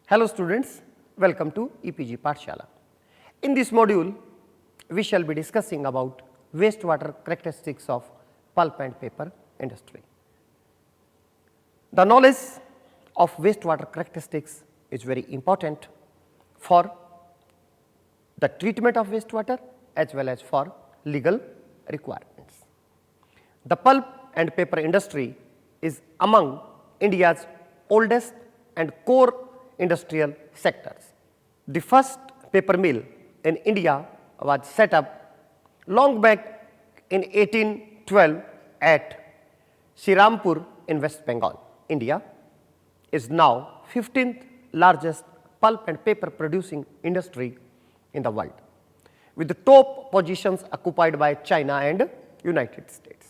Hello students, welcome to EPG Pathshala. In this module, we shall be discussing about wastewater characteristics of pulp and paper industry. The knowledge of wastewater characteristics is very important for the treatment of wastewater as well as for legal requirements. The pulp and paper industry is among India's oldest and core industrial sectors. The first paper mill in India was set up long back in 1812 at Srirampur in West Bengal. India is now 15th largest pulp and paper producing industry in the world, with the top positions occupied by China and United States.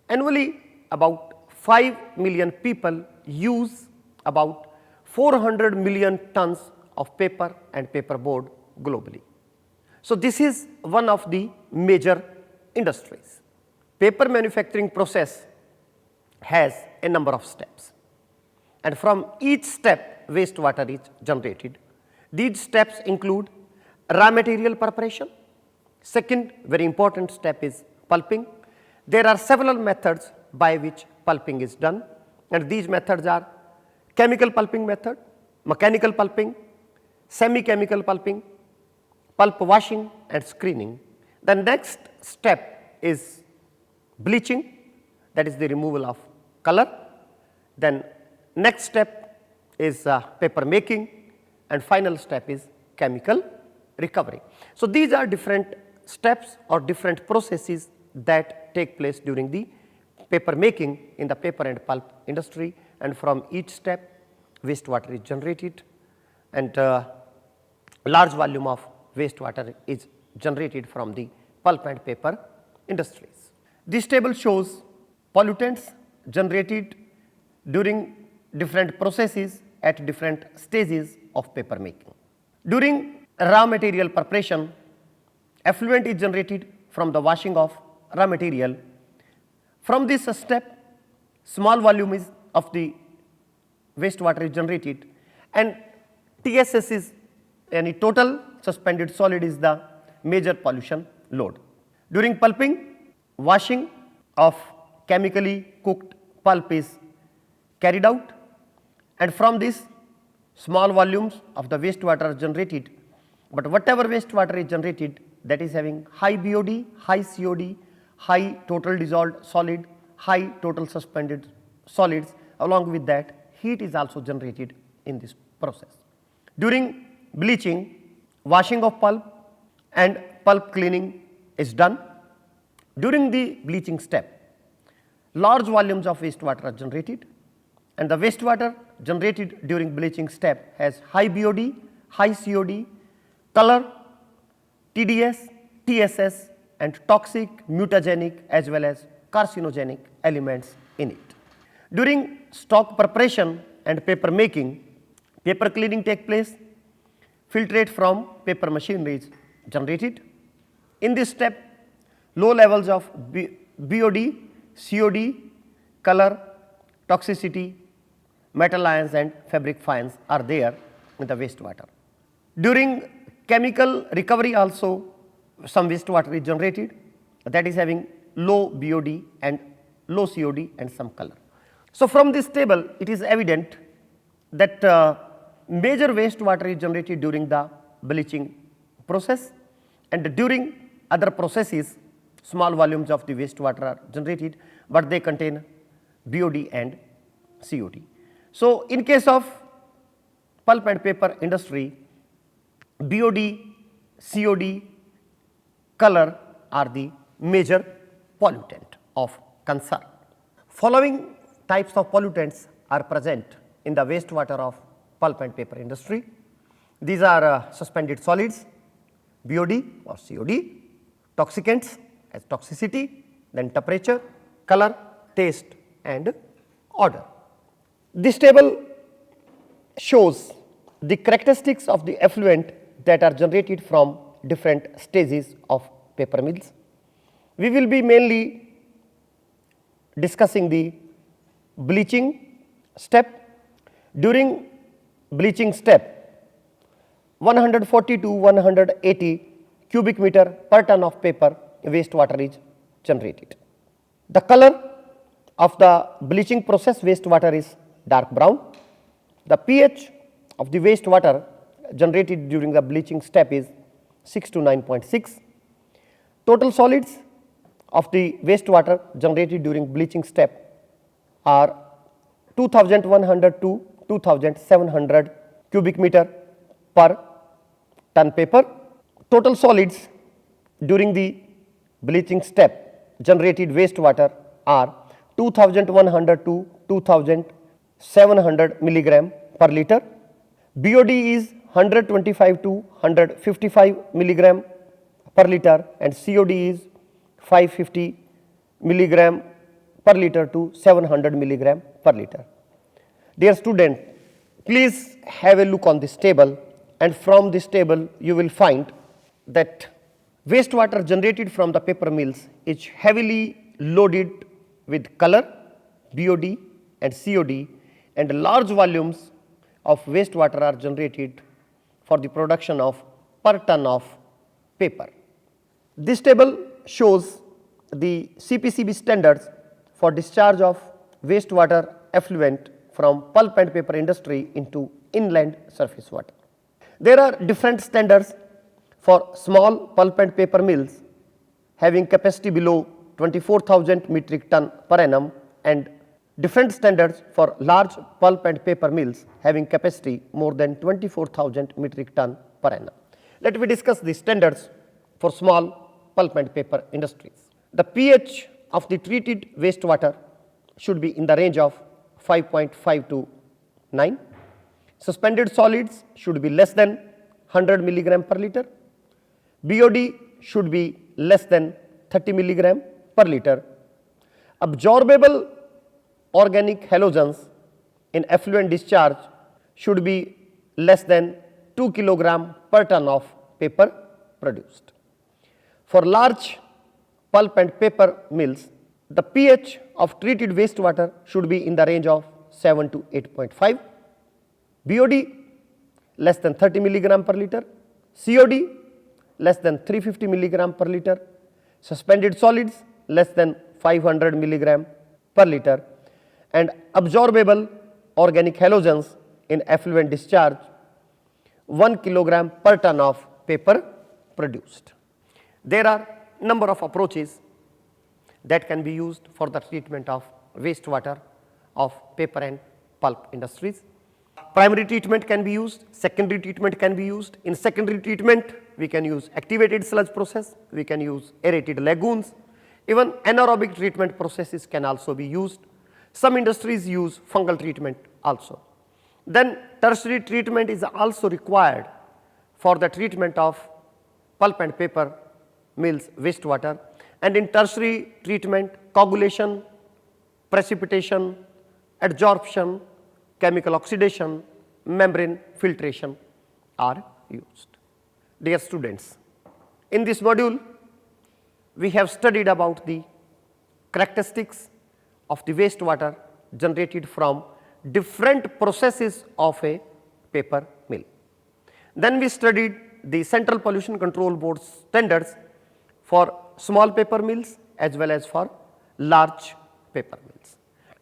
Annually, about 5 million people use about 400 million tons of paper and paperboard globally. So, this is one of the major industries. Paper manufacturing process has a number of steps, and from each step wastewater is generated. These steps include raw material preparation. Second very important step is pulping. There are several methods by which pulping is done, and these methods are chemical pulping method, mechanical pulping, semi-chemical pulping, pulp washing and screening. The next step is bleaching, that is the removal of color. Then next step is paper making, and final step is chemical recovery. So, these are different steps or different processes that take place during the paper making in the paper and pulp industry, and from each step wastewater is generated, and large volume of wastewater is generated from the pulp and paper industries. This table shows pollutants generated during different processes at different stages of paper making. During raw material preparation, effluent is generated from the washing of raw material. From this step, small volume of the wastewater is generated, and TSS is any total suspended solid is the major pollution load. During pulping, washing of chemically cooked pulp is carried out, and from this small volumes of the wastewater are generated, but whatever wastewater is generated, that is having high BOD, high COD, high total dissolved solid, high total suspended solids. Along with that, heat is also generated in this process. During bleaching, washing of pulp and pulp cleaning is done. During the bleaching step, large volumes of wastewater are generated, and the wastewater generated during bleaching step has high BOD, high COD, color, TDS, TSS, and toxic, mutagenic as well as carcinogenic elements in it. During stock preparation and paper making, paper cleaning takes place, filtrate from paper machinery is generated. In this step, low levels of BOD, COD, color, toxicity, metal ions and fabric fines are there in the wastewater. During chemical recovery also, some wastewater is generated, that is having low BOD and low COD and some color. So, from this table it is evident that major wastewater is generated during the bleaching process, and during other processes small volumes of the wastewater are generated, but they contain BOD and COD. So, in case of pulp and paper industry, BOD, COD, color are the major pollutant of concern. Following types of pollutants are present in the wastewater of pulp and paper industry. These are suspended solids, BOD or COD, toxicants as toxicity, then temperature, color, taste and odor. This table shows the characteristics of the effluent that are generated from different stages of paper mills. We will be mainly discussing the bleaching step. During bleaching step, 140 to 180 cubic meter per ton of paper wastewater is generated. The color of the bleaching process wastewater is dark brown. The pH of the wastewater generated during the bleaching step is 6 to 9.6. Total solids of the wastewater generated during bleaching step are 2100 to 2700 cubic meter per ton paper. Total solids during the bleaching step generated wastewater are 2100 to 2700 milligram per liter. BOD is 125 to 155 milligram per liter and COD is 550 milligram per liter to 700 milligram per liter. Dear student, please have a look on this table, and from this table you will find that wastewater generated from the paper mills is heavily loaded with color, BOD and COD, and large volumes of wastewater are generated for the production of per ton of paper. This table shows the CPB standards for discharge of wastewater effluent from pulp and paper industry into inland surface water. There are different standards for small pulp and paper mills having capacity below 24,000 metric ton per annum and different standards for large pulp and paper mills having capacity more than 24,000 metric ton per annum. Let me discuss the standards for small pulp and paper industries. The pH of the treated wastewater should be in the range of 5.5 to 9. Suspended solids should be less than 100 milligram per liter. BOD should be less than 30 milligram per liter. Absorbable organic halogens in effluent discharge should be less than 2 kilogram per ton of paper produced. For large pulp and paper mills, the pH of treated wastewater should be in the range of 7 to 8.5, BOD less than 30 milligram per liter, COD less than 350 milligram per liter, suspended solids less than 500 milligram per liter, and absorbable organic halogens in effluent discharge 1 kilogram per ton of paper produced. There are number of approaches that can be used for the treatment of wastewater of paper and pulp industries. Primary treatment can be used, secondary treatment can be used. In secondary treatment, we can use activated sludge process, we can use aerated lagoons, even anaerobic treatment processes can also be used. Some industries use fungal treatment also. Then tertiary treatment is also required for the treatment of pulp and paper mills wastewater, and in tertiary treatment coagulation, precipitation, adsorption, chemical oxidation, membrane filtration are used. Dear students, in this module we have studied about the characteristics of the wastewater generated from different processes of a paper mill. Then we studied the Central Pollution Control Board standards for small paper mills as well as for large paper mills.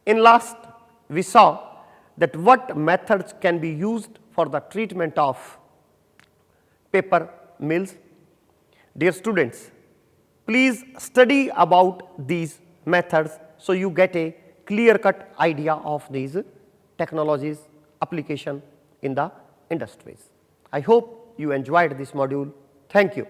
In last, we saw that what methods can be used for the treatment of paper mills. Dear students, please study about these methods so you get a clear-cut idea of these technologies application in the industries. I hope you enjoyed this module. Thank you.